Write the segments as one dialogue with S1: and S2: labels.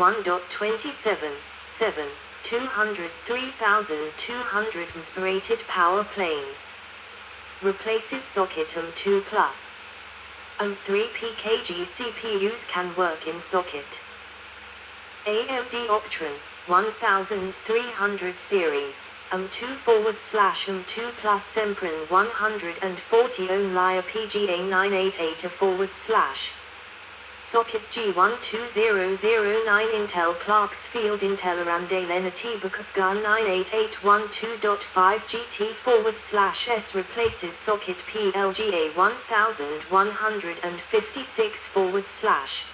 S1: 1.27, 7, 200, 3200 rated power planes. Replaces socket M2 plus. M3 PKG CPUs can work in socket. AMD Optron 1300 series, M2/M2 plus Sempron 140 ohm Lyre PGA 988 socket G12009 Intel Clarksfield Intel Arande Lenatibuka GAN 98812.5 GT/S replaces socket PLGA 1156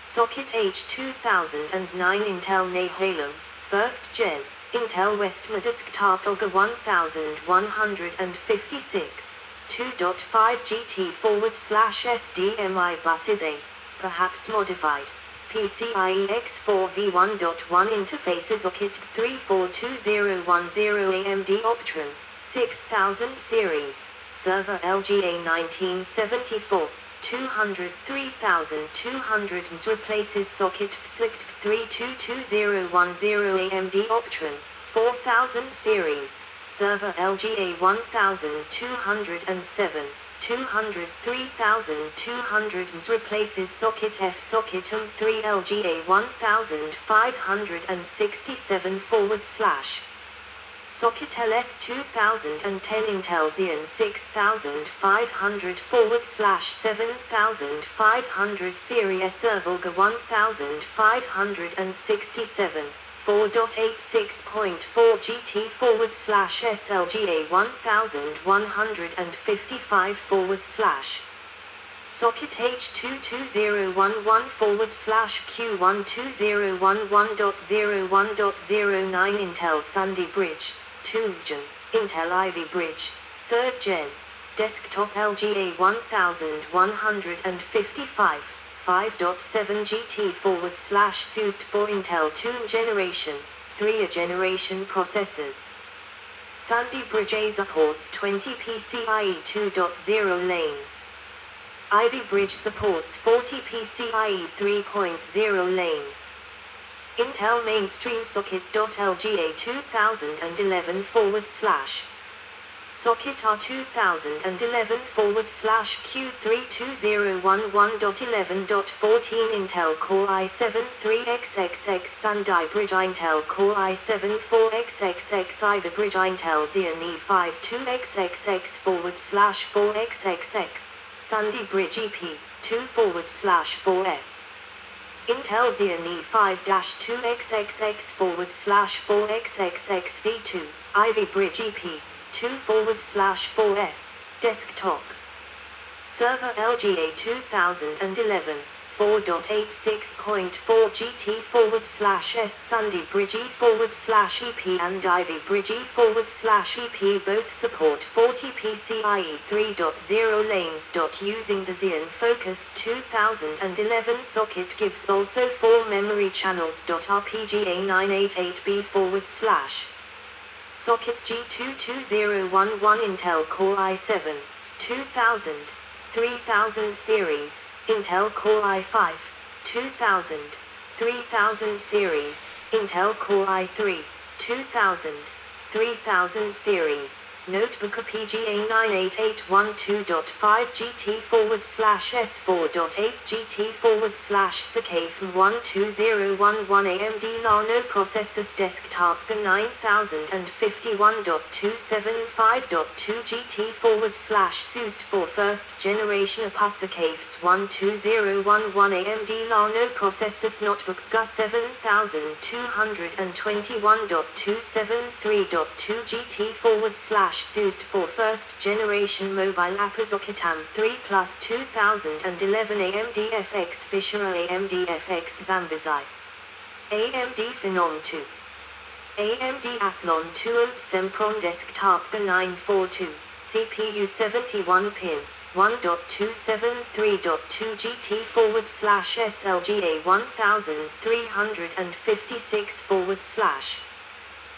S1: socket H2009 Intel Nehalem, 1st Gen, Intel Westmer Desktop Ulga 1156, 2.5 GT/SDMI buses A, perhaps modified, PCIe X4 v1.1 interfaces socket 342010 AMD Optron, 6000 series, server LGA 1974. 200 replaces socket FSLCT 322010 AMD Optron, 4000 series, server LGA 1207, 200 replaces socket F-socket M3 LGA 1567 socket LS2010 Intel Xeon 6500 7500 series Servolga 1567 4.86.4 GT/SLGA 1155 socket H22011 Q12011.01.09 Intel Sunday Bridge, 2 Gen, Intel Ivy Bridge, 3rd Gen, desktop LGA 1155, 5.7 GT/used for Intel 2 generation, 3 generation processors. Sunday Bridge A supports 20 PCIe 2.0 lanes. Ivy Bridge supports 40 PCIe 3.0 lanes. Intel Mainstream Socket.LGA 2011 socket R2011 Q32011.11.14 Intel Core i7 3xxx Sunday Bridge Intel Core i7 4xxx Ivy Bridge Intel Xeon E5 2xxx/4xxx Sunday Bridge EP 2/4S Intel Xeon E5-2xxx/4xxx V2 Ivy Bridge EP 2/4S desktop server LGA 2011 4.86.4 GT/S Sunday Bridge E/EP and Ivy Bridge E/EP both support 40 PCIe 3.0 lanes. Using the Xeon Focus 2011 socket gives also 4 memory channels. RPGA 988B// socket G22011 Intel Core i7 2000 3000 series Intel Core i5 2000 3000 series Intel Core i3 2000 3000 series notebook PGA 98812.5 GT/S 4.8 GT/SCAFE 12011 AMD Llano processors desktop 9051.275.2 GT/used for first generation APUSACAFES 12011 AMD Llano processors notebook GA 7221.273.2 GT/used for first generation mobile APUSOCKETAM 3 plus 2011 AMD FX Fisher AMD FX Zambizai AMD Phenom 2 AMD Athlon 2 Sempron Desktop 942 CPU 71 pin 1.273.2 GT/SLGA 1356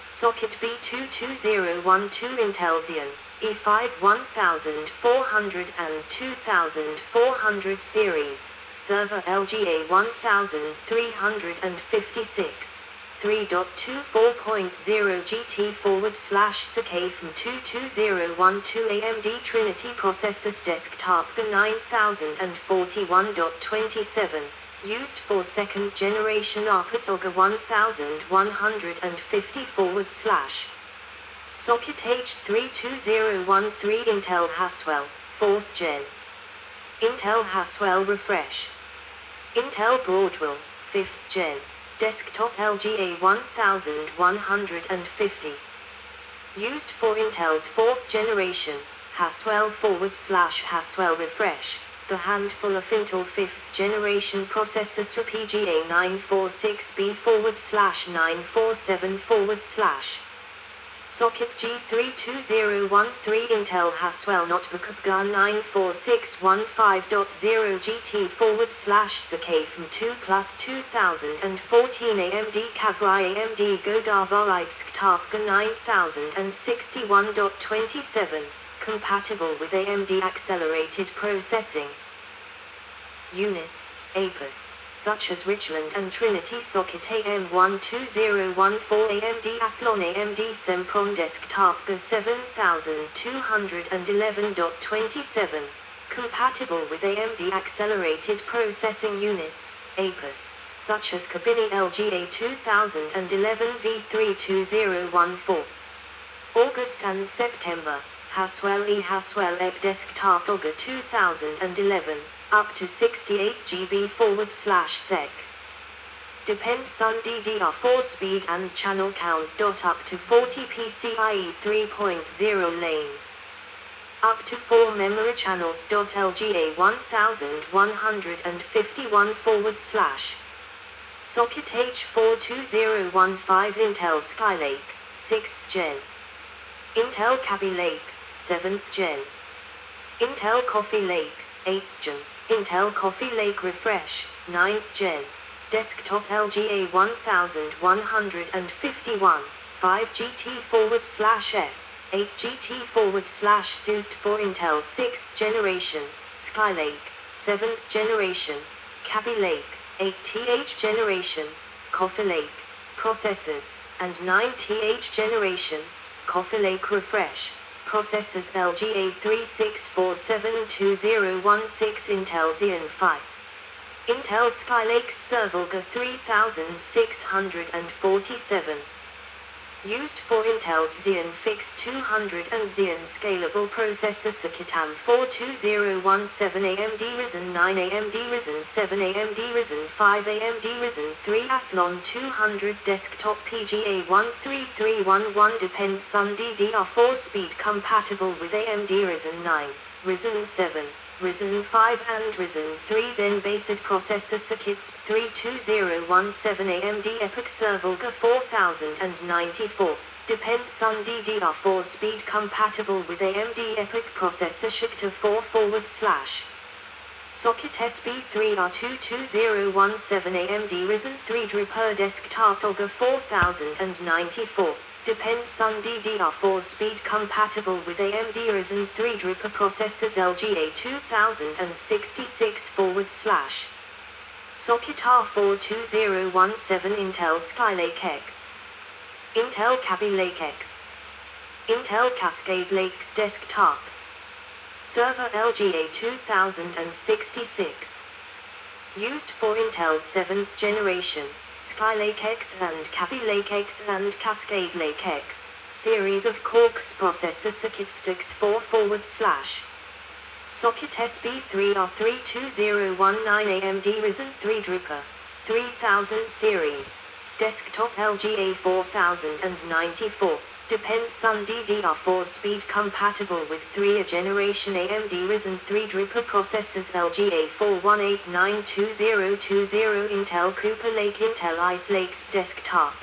S1: socket B22012 Intel Xeon E5 1400 and 2400 series Server LGA 1356. 3.24.0 GT/SK from 22012 AMD Trinity Processors Desktop 9041.27, used for second generation ARPAS OGA 1150 / Socket H32013 Intel Haswell, 4th Gen. Intel Haswell Refresh. Intel Broadwell, 5th Gen. Desktop LGA 1150. Used for Intel's 4th generation, Haswell / Haswell Refresh, the handful of Intel 5th generation processors for PGA 946B / 947 / Socket G32013 Intel Haswell Notebook UPGA 94615.0 GT / SK from 2 plus 2014 AMD Kavri AMD Godava Ipsktopga 9061.27, compatible with AMD accelerated processing units, APUs, such as Richland and Trinity Socket AM12014 AMD Athlon AMD Sempron Desktop GA 7211.27, compatible with AMD accelerated processing units, APUs, such as Kabini LGA 2011 V32014. August and September, Haswell Haswell EP Desktop OGA 2011. Up to 68 GB / sec. Depends on DDR4 speed and channel count. Up to 40 PCIe 3.0 lanes. Up to 4 memory channels. LGA 1151 / Socket H42015 Intel Skylake, 6th Gen. Intel Kaby Lake, 7th Gen. Intel Coffee Lake, 8th Gen. Intel Coffee Lake Refresh, 9th Gen. Desktop LGA 1151, 5 GT / S, 8 GT / used for Intel 6th generation, Skylake, 7th generation, Kaby Lake, 8th generation, Coffee Lake, processors, and 9th generation, Coffee Lake Refresh. Processors LGA 36472016 Intel Xeon Phi. Intel Skylake Servalga 3647. Used for Intel's Xeon Fix 200 and Xeon Scalable Processor Sakitam 42017 AMD Ryzen 9 AMD Ryzen 7 AMD Ryzen 5 AMD Ryzen 3 Athlon 200 Desktop PGA 13311 Depends on DDR4 speed compatible with AMD Ryzen 9, Ryzen 7, Ryzen 5 and Ryzen 3 Zen-based processor circuits 32017 AMD EPYC Servalga 4094, depends on DDR4 speed compatible with AMD EPYC processor Shikta 4 / Socket SB3R22017 AMD Ryzen 3 Drupa Desktop OGA 4094. Depends on DDR4 speed compatible with AMD Ryzen 3 Drupa processors LGA 2066 / Socket R42017 Intel Skylake X. Intel Kaby Lake X. Intel Cascade Lakes Desktop. Server LGA 2066. Used for Intel's 7th generation, Skylake X and Kaby Lake X and Cascade Lake X, series of Quarks processor circuit sticks 4 / Socket SB3R32019 AMD Ryzen 3 Drupa, 3000 series, Desktop LGA 4094, depends on DDR4 speed compatible with 3rd generation AMD Ryzen 3 Drupa processors LGA 41892020 Intel Cooper Lake Intel Ice Lakes Desktop.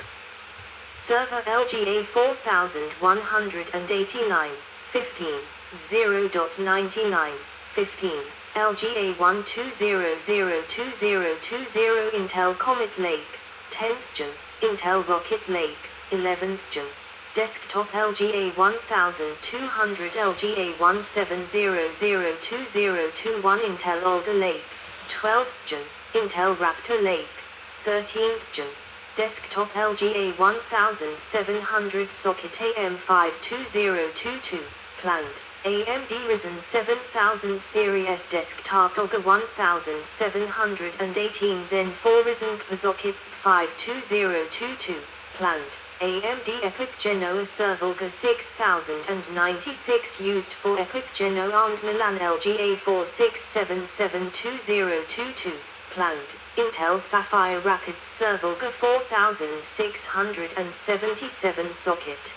S1: Server LGA 4189, 15, 0.99, 15, LGA 12002020 Intel Comet Lake, 10th Gen, Intel Rocket Lake, 11th Gen. Desktop LGA 1200 LGA 17002021 Intel Alder Lake, 12th Gen, Intel Raptor Lake, 13th Gen, Desktop LGA 1700 Socket AM52022, planned, AMD Ryzen 7000 Series Desktop OGA 1718 Zen 4 Ryzen Sockets 52022, planned, AMD Epic Genoa Servolga 6096 used for Epic Genoa and Milan LGA 46772022, planned, Intel Sapphire Rapids Servolga 4677 socket.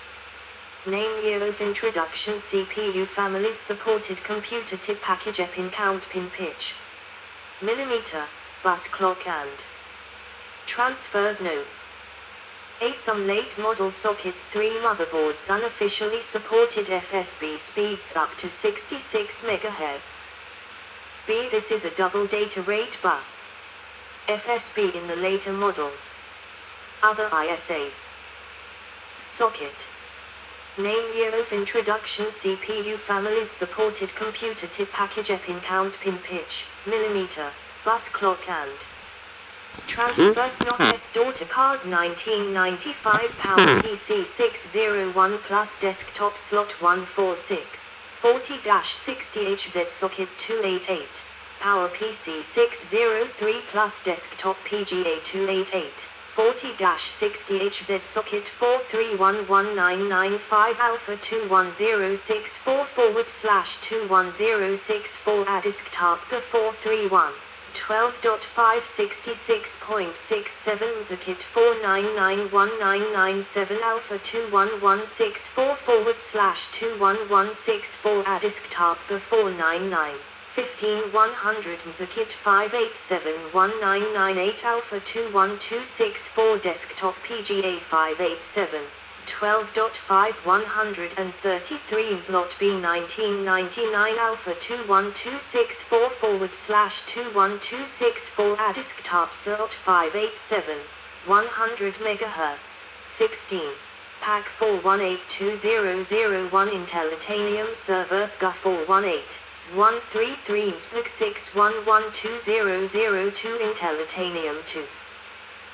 S1: Name year of introduction CPU families supported computer tip package pin count pin pitch. Millimeter, bus clock and transfers notes. Some late model socket 3 motherboards unofficially supported FSB speeds up to 66 MHz. B. This is a double data rate bus. FSB in the later models. Other ISAs. Socket. Name year of introduction CPU families supported computer tip package pin count pin pitch, millimeter, bus clock and transfers not S daughter card 1995 power PC 601 plus desktop slot 146, 40-60HZ socket 288, power PC 603 plus desktop PGA 288. 40-60HZ socket 4311995 alpha 21064 / 21064 desktop GA 431 12.566.67 Zakit 4991997 alpha 21164 / 21164 desktop GA 499 15100 Zakit 5871998 alpha 21264 desktop PGA 587 12.5133 slot B 1999 alpha 21264 / 21264 desktop slot 587 100 MHz 16 pack 41820001 Intel Titanium server GA 418 133 Inspec 6112002 Intel Titanium 2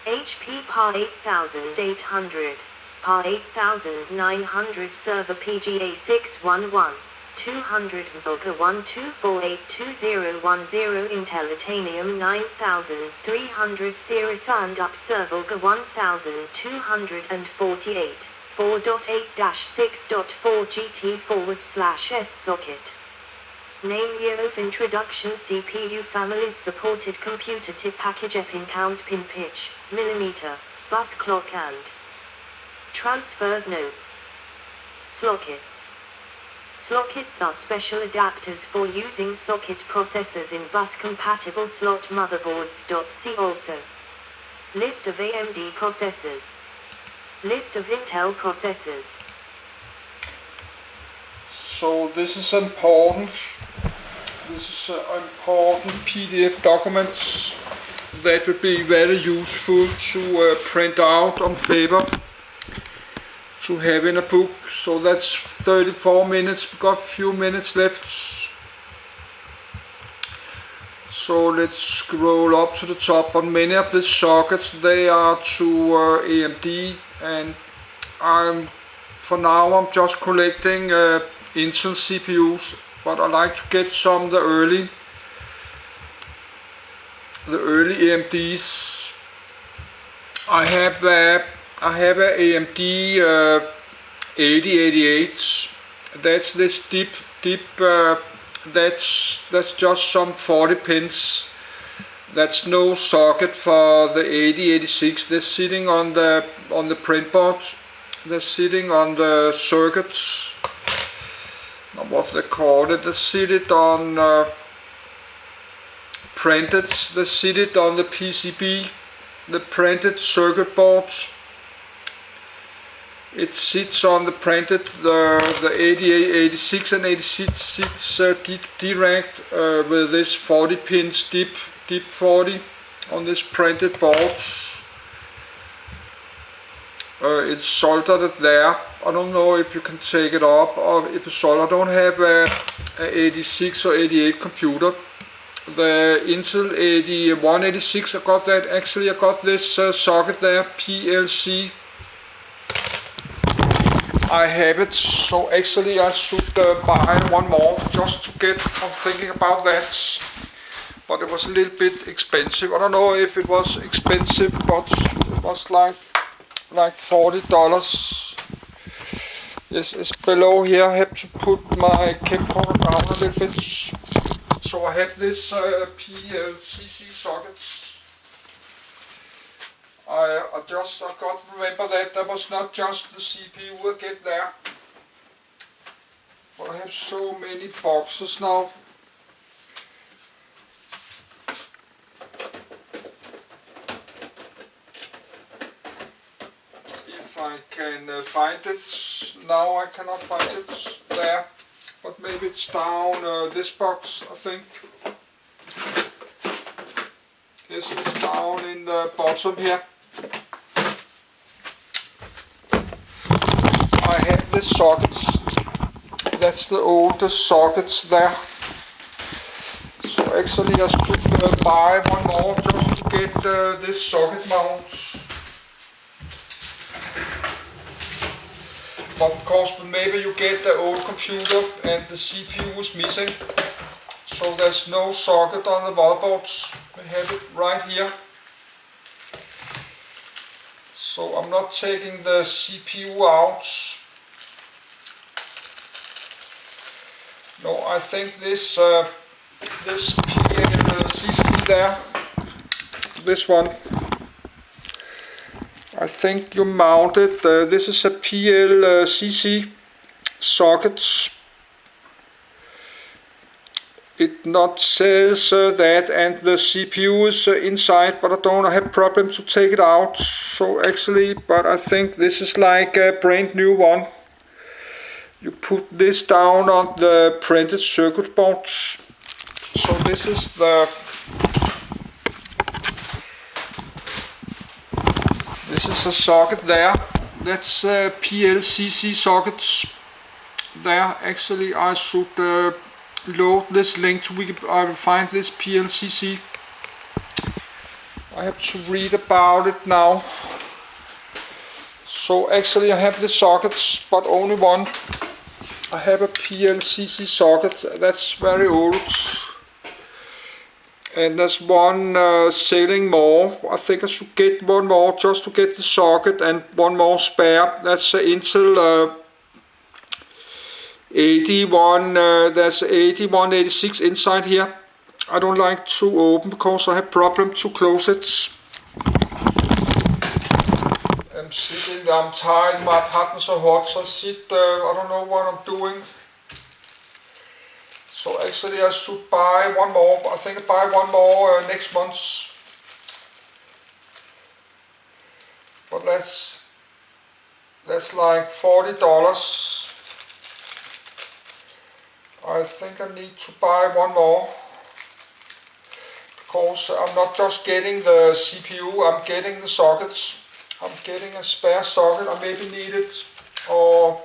S1: HP PAR 8800 PAR 8900 server PGA 611 200 Zolga 12482010 Intel Titanium 9300 series and up server 1248 4.8-6.4 GT /S socket. Name year of introduction CPU families supported computer tip package pin count pin pitch, millimeter, bus clock and transfers notes. Slockets. Slockets are special adapters for using socket processors in bus-compatible slot motherboards. See also. List of AMD processors. List of Intel processors.
S2: So this is important. This is important PDF documents that would be very useful to print out on paper, to have in a book. So that's 34 minutes. We've got a few minutes left. So let's scroll up to the top. On many of the sockets, they are to AMD, and for now I'm just collecting Intel CPUs, but I like to get some of the early AMDs. I have a AMD 8088. That's this deep. That's just some 40 pins. That's no socket for the 8086. They're sitting on the print board. They're sitting on the circuits. What they call it? They sit it on printed. They sit it on the PCB, the printed circuit board. It sits on the printed, the 86 and 86 sits direct with this 40 pins deep 40 on this printed boards. It's soldered there. I don't know if you can take it up or if it's soldered. I don't have a 86 or 88 computer the Intel 8186. I got that. Actually, I got this socket there, PLC. I have it, so actually I should buy one more just to get. I'm thinking about that, but it was a little bit expensive. I don't know if it was expensive, but it was like $40. Yes, it's below here. I have to put my camcorder down a little bit. So I have this PLCC sockets. I got to remember that was not just the CPU I get there, but I have so many boxes now. If I can find it, now I cannot find it there, but maybe it's down this box, I think. Yes, it's down in the bottom here. I have the sockets. That's the oldest sockets there. So actually I should buy one more just to get this socket mount. But of course, maybe you get the old computer and the CPU is missing. So there's no socket on the motherboards. We have it right here. So I'm not taking the CPU out. No, I think this PLCC there, this one, I think you mount it. This is a PLCC socket. It not says that, and the CPU is inside, but I don't have problem to take it out. So actually, but I think this is like a brand new one. You put this down on the printed circuit boards. So this is the socket there. That's PLCC sockets there. Actually, I should load this link to I will find this PLCC. I have to read about it now. So actually I have the sockets, but only one. I have a PLCC socket that's very old, and there's one selling more. I think I should get one more just to get the socket and one more spare. That's Intel 81, there's 8186 inside here. I don't like to open because I have problem to close it. I'm tired, my apartment's so hot, so I don't know what I'm doing. So actually I should buy one more. I think I buy one more next month. But that's like $40. I think I need to buy one more. Because I'm not just getting the CPU, I'm getting the sockets. I'm getting a spare socket. I maybe need it, or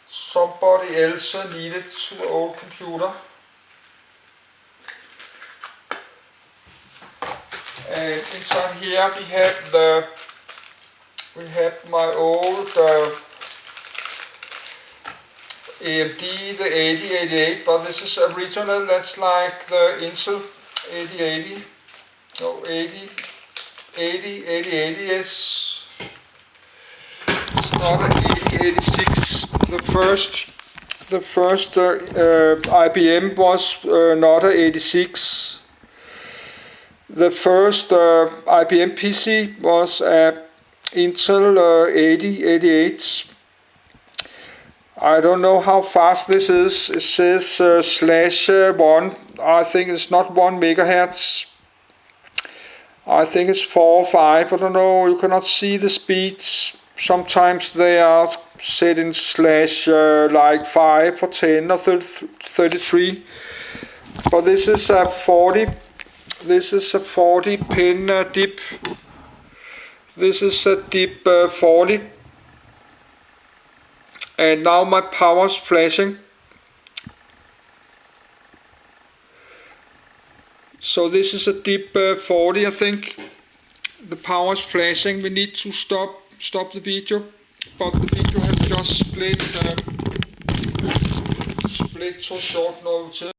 S2: somebody else need it to an old computer. And inside here we have my old AMD, the 8088, but this is original. That's like the Intel 8080, no 8080 is. It's not an 8086. The first IBM was not an 86. The first IBM PC was a Intel 8088. I don't know how fast this is. It says /1. I think it's not 1 megahertz. I think it's 4 or 5. I don't know. You cannot see the speeds. Sometimes they are set in slash like 5 or 10 or 33. But this is a 40. This is a 40 pin DIP. This is a DIP 40. And now my power's flashing. So this is a DIP 40, I think. The power is flashing. We need to stop the video, but the video has just split to short notice.